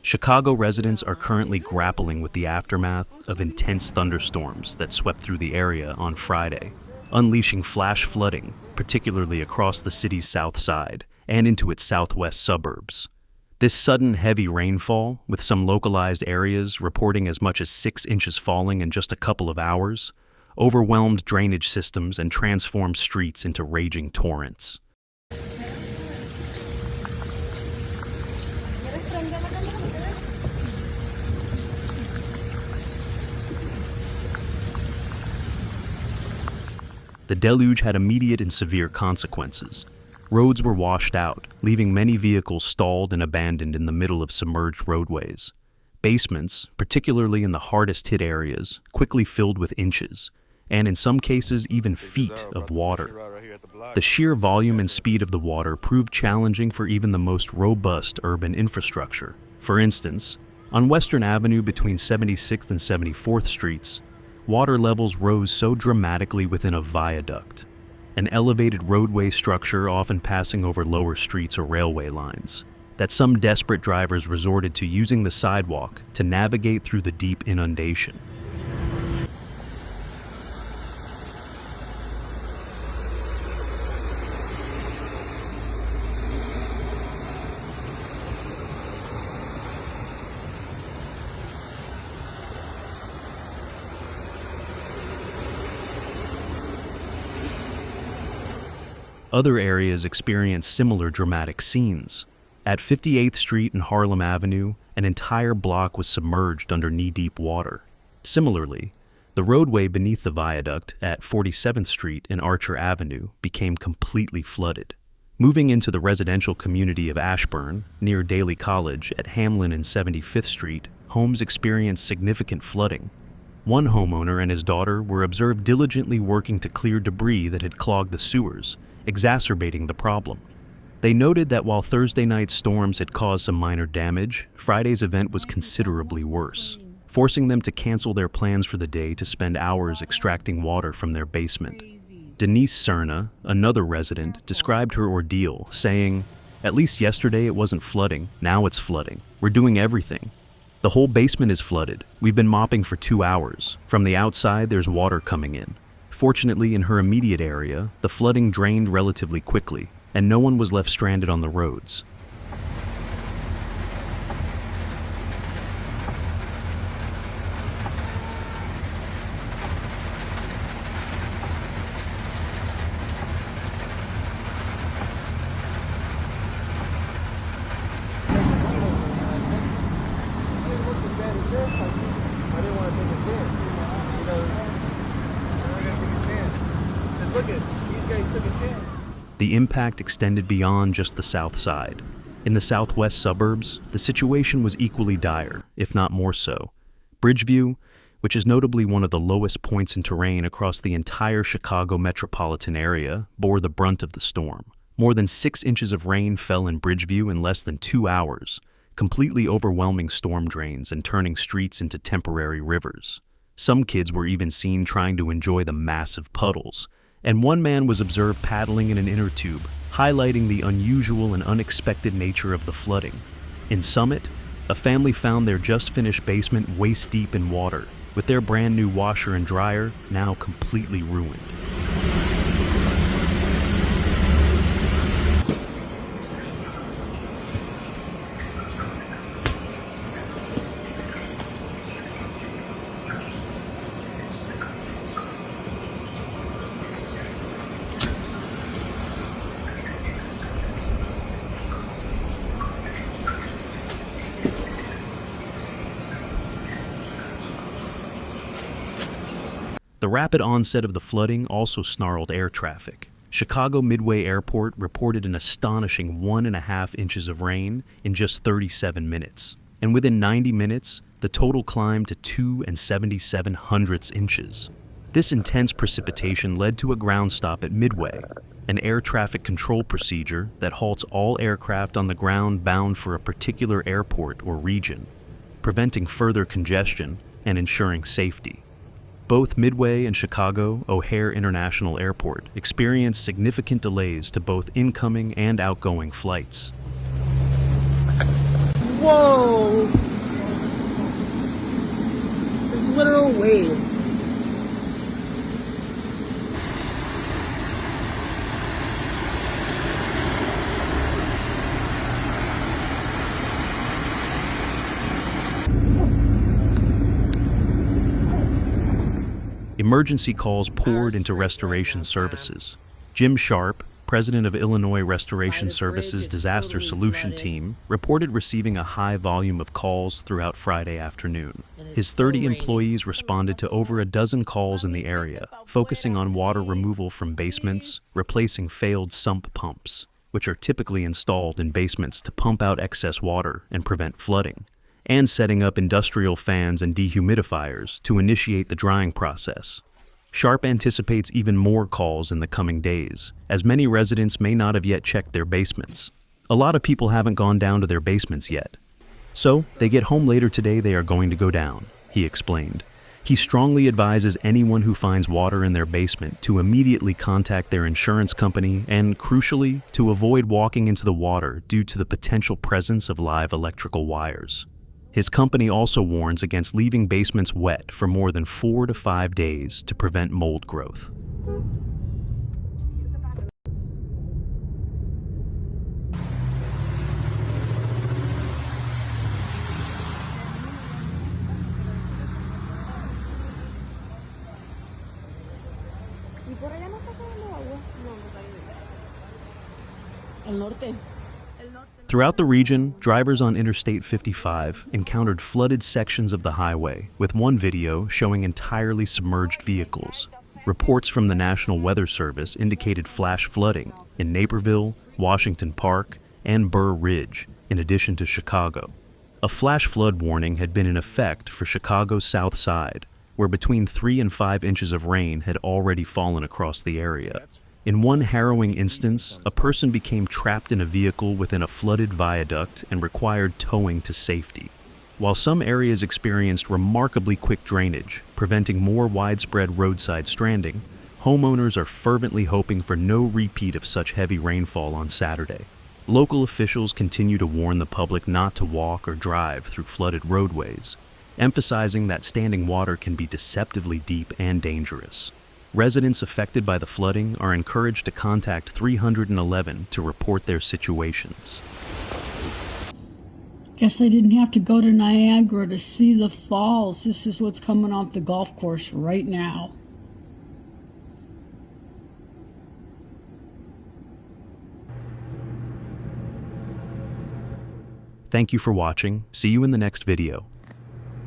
Chicago residents are currently grappling with the aftermath of intense thunderstorms that swept through the area on Friday, unleashing flash flooding, particularly across the city's south side and into its southwest suburbs. This sudden heavy rainfall, with some localized areas reporting as much as 6 inches falling in just a couple of hours, overwhelmed drainage systems and transformed streets into raging torrents. The deluge had immediate and severe consequences. Roads were washed out, leaving many vehicles stalled and abandoned in the middle of submerged roadways. Basements, particularly in the hardest-hit areas, quickly filled with inches, and in some cases even feet of water. The sheer volume and speed of the water proved challenging for even the most robust urban infrastructure. For instance, on Western Avenue between 76th and 74th Streets, water levels rose so dramatically within a viaduct, an elevated roadway structure often passing over lower streets or railway lines, that some desperate drivers resorted to using the sidewalk to navigate through the deep inundation. Other areas experienced similar dramatic scenes. At 58th Street and Harlem Avenue, an entire block was submerged under knee-deep water. Similarly, the roadway beneath the viaduct at 47th Street and Archer Avenue became completely flooded. Moving into the residential community of Ashburn, near Daly College at Hamlin and 75th Street, homes experienced significant flooding. One homeowner and his daughter were observed diligently working to clear debris that had clogged the sewers, exacerbating the problem. They noted that while Thursday night's storms had caused some minor damage, Friday's event was considerably worse, forcing them to cancel their plans for the day to spend hours extracting water from their basement. Denise Cerna, another resident, described her ordeal, saying, "At least yesterday it wasn't flooding, now it's flooding. We're doing everything. The whole basement is flooded. We've been mopping for 2 hours. From the outside, there's water coming in." Fortunately, in her immediate area, the flooding drained relatively quickly, and no one was left stranded on the roads. The impact extended beyond just the south side. In the southwest suburbs, the situation was equally dire, if not more so. Bridgeview, which is notably one of the lowest points in terrain across the entire Chicago metropolitan area, bore the brunt of the storm. More than 6 inches of rain fell in Bridgeview in less than 2 hours, completely overwhelming storm drains and turning streets into temporary rivers. Some kids were even seen trying to enjoy the massive puddles, and one man was observed paddling in an inner tube, highlighting the unusual and unexpected nature of the flooding. In Summit, a family found their just-finished basement waist-deep in water, with their brand-new washer and dryer now completely ruined. The rapid onset of the flooding also snarled air traffic. Chicago Midway Airport reported an astonishing 1.5 inches of rain in just 37 minutes. And within 90 minutes, the total climbed to 2.77 inches. This intense precipitation led to a ground stop at Midway, an air traffic control procedure that halts all aircraft on the ground bound for a particular airport or region, preventing further congestion and ensuring safety. Both Midway and Chicago O'Hare International Airport experienced significant delays to both incoming and outgoing flights. Whoa! There's literal waves. Emergency calls poured into restoration services. Jim Sharp, president of Illinois Restoration Services Disaster Solution Team, reported receiving a high volume of calls throughout Friday afternoon. His 30 employees responded to over a dozen calls in the area, focusing on water removal from basements, replacing failed sump pumps, which are typically installed in basements to pump out excess water and prevent flooding, and setting up industrial fans and dehumidifiers to initiate the drying process. Sharp anticipates even more calls in the coming days, as many residents may not have yet checked their basements. A lot of people haven't gone down to their basements yet. So, they get home later today, they are going to go down, he explained. He strongly advises anyone who finds water in their basement to immediately contact their insurance company and, crucially, to avoid walking into the water due to the potential presence of live electrical wires. His company also warns against leaving basements wet for more than 4 to 5 days to prevent mold growth. Throughout the region, drivers on Interstate 55 encountered flooded sections of the highway, with one video showing entirely submerged vehicles. Reports from the National Weather Service indicated flash flooding in Naperville, Washington Park, and Burr Ridge, in addition to Chicago. A flash flood warning had been in effect for Chicago's South Side, where between 3 and 5 inches of rain had already fallen across the area. In one harrowing instance, a person became trapped in a vehicle within a flooded viaduct and required towing to safety. While some areas experienced remarkably quick drainage, preventing more widespread roadside stranding, homeowners are fervently hoping for no repeat of such heavy rainfall on Saturday. Local officials continue to warn the public not to walk or drive through flooded roadways, emphasizing that standing water can be deceptively deep and dangerous. Residents affected by the flooding are encouraged to contact 311 to report their situations. Guess I didn't have to go to Niagara to see the falls. This is what's coming off the golf course right now. Thank you for watching. See you in the next video.